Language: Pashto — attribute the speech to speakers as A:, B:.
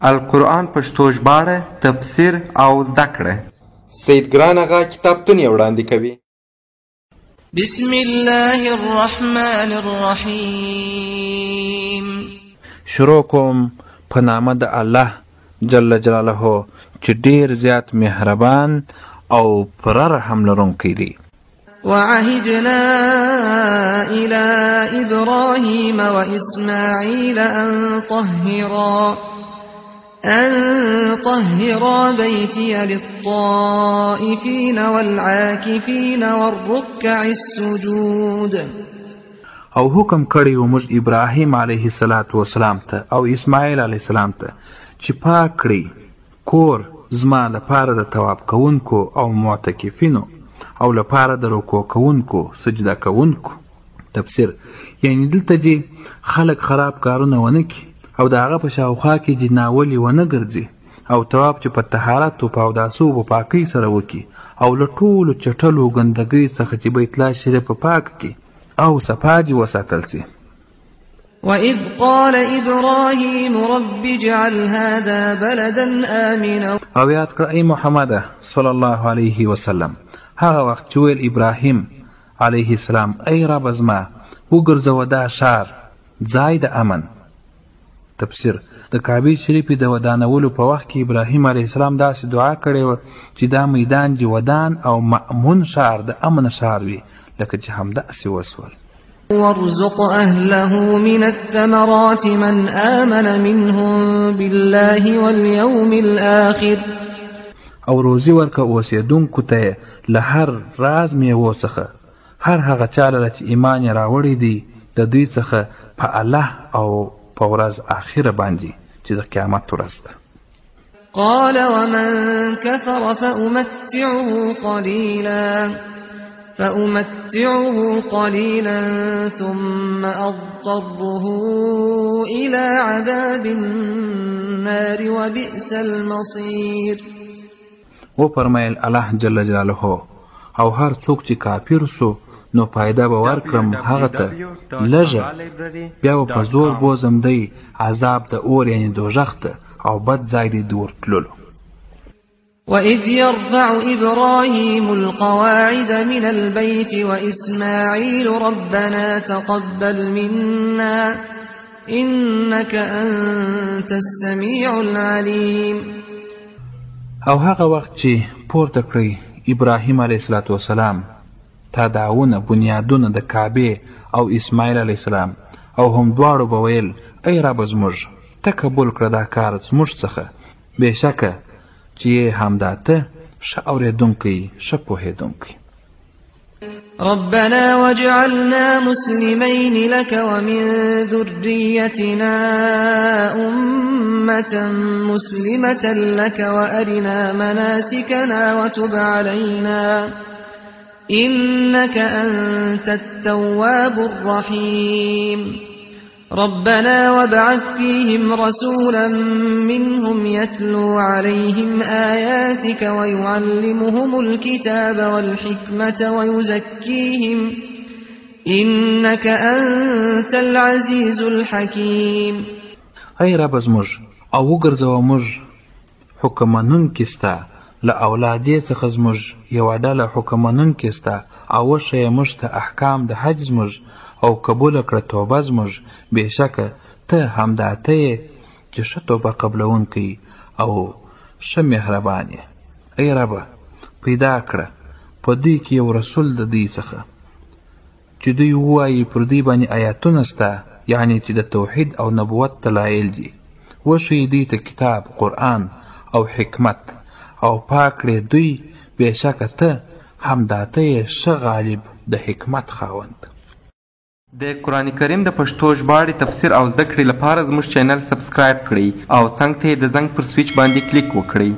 A: القرآن پښتو ژباړه، تفسیر او زده کړه.
B: سید ګران آغا کتابتون یې وړاندې کوي.
C: بسم الله الرحمن الرحیم.
D: شروع کوم په نامه د الله جل جلاله چې ډیر زیات مهربان او پر رحم لرونکی دی.
C: وعهدنا إلى إبراهيم وإسماعيل أن طهرا بيتي للطائفين والعاكفين والركع السجود.
D: او حکم کړی و موږ ابراهیم علیه السلام ته او اسماعیل علیه السلام ته چې پاک کړي کور زما لپاره د طواف کوونکو او معتکفینو او لپاره د رکوع کوونکو سجده کوونکو. تفسیر یعنی دلته چې خلک خراب کارونه ونه کړي او د هغه په شاوخوا کې جناولي ونه ګرځي او طواف چې په طهارت او په اوداسو په پاکۍ سره وکړي او له ټولو چټلو ګندګۍ څخه چې بیت الله شریف پاک کړي او صفاجي وساتل سي.
C: وَإِذْ قَالَ إِبْرَاهِيمُ رَبِّ اجْعَلْ هَذَا بَلَدًا آمِنًا.
D: او یاد کړه ای محمد صلی الله علیه وسلم هغه وخت چې ویل ابراهیم علیه السلام ای رب زما وګرځوه دا ښار ځای د امن. تفسیر د کعبې شریفې د ودانولو په وخت کې ابراهیم علیه السلام داسې دعا کړې وه چې دا میدان چې ودان او مأمون ښار د امن ښار وي لکه چې همداسې وسول.
C: وارزق أهله من الثمرات من آمن منهم بالله واليوم الآخر.
D: او روزي ورکه اوسېدونکو ته له هر راز میوو څخه هر هغه چاله چې ایمان یې راوړی دی د دوی څخه په الله او په ورځ آخره باندې چې د قیامت ورځ ده.
C: قال ومن كفر فأمتعه قليلا ثم أضطره إلى عذاب النار وبئس المصير.
D: و فرمایل الله جل جلاله او هر څوک چې کافر سو نو پایده به ورکړم هغه ته لږه بیا به په زور بوزم دی عذاب د اور یعنی دوژخ ته او بد ځای دی د ورتللو.
C: وَإِذْ يَرْفَعُ إِبْرَاهِيمُ الْقَوَاعِدَ مِنَ الْبَيْتِ وَإِسْمَاعِيلُ رَبَّنَا تَقَبَّلْ مِنَّا إِنَّكَ أَنْتَ السَّمِيعُ الْعَلِيمُ.
D: او هغه وخت چې پورته کړی ابراهیم علیه السلام تاداونه بنیادونه د کعبې او اسماعیل علیه السلام او هم دواړو به ویل ای رب زموږ ته قبول کړه دا کار زموږ څخه بېشکه چې یې همدا ته ښه اورېدونکی ښه پوهېدونکی.
C: ربنا واجعلنا مسلمين لك ومن ذريتنا أمة مسلمة لك وأرنا مناسكنا وتب علينا إنك أنت التواب الرحيم. ربنا وابعث فيهم رسولا منهم يتلو عليهم آياتك ويعلمهم الكتاب والحكمة ويزكيهم إنك أنت العزيز الحكيم.
D: ای رب زموږ او وګرځوه موږ حکمنونکي ستا له اولادې څخه زموږ یوه ډله حکمنونکي ستا او وښیه موږ ته احکام د حج زموږ او قبول کړه توبه زموږ بېشکه ته همدا ته یې چې ښه توبه قبلونکی او ښه مهربان یې. ای ربه پیدا کړه په دوی کې یو رسول د دوی څخه چې دوی ووایي پر دوی باندې آیاتونه ستا یعنی چې د توحید او نبوت دلایل دي. وښیي دوی ته کتاب قرآن او حکمت او پاک کړې دوی بېشکه ته همدا ته یې ښه غالب د حکمت خاوند.
A: د قرآن کریم د پښتو ژباړې تفسیر او زده کړې لپاره زموږ چینل سبسکرایب کړئ او څنګ ته یې د زنګ پر سویچ باندې کلیک وکړئ.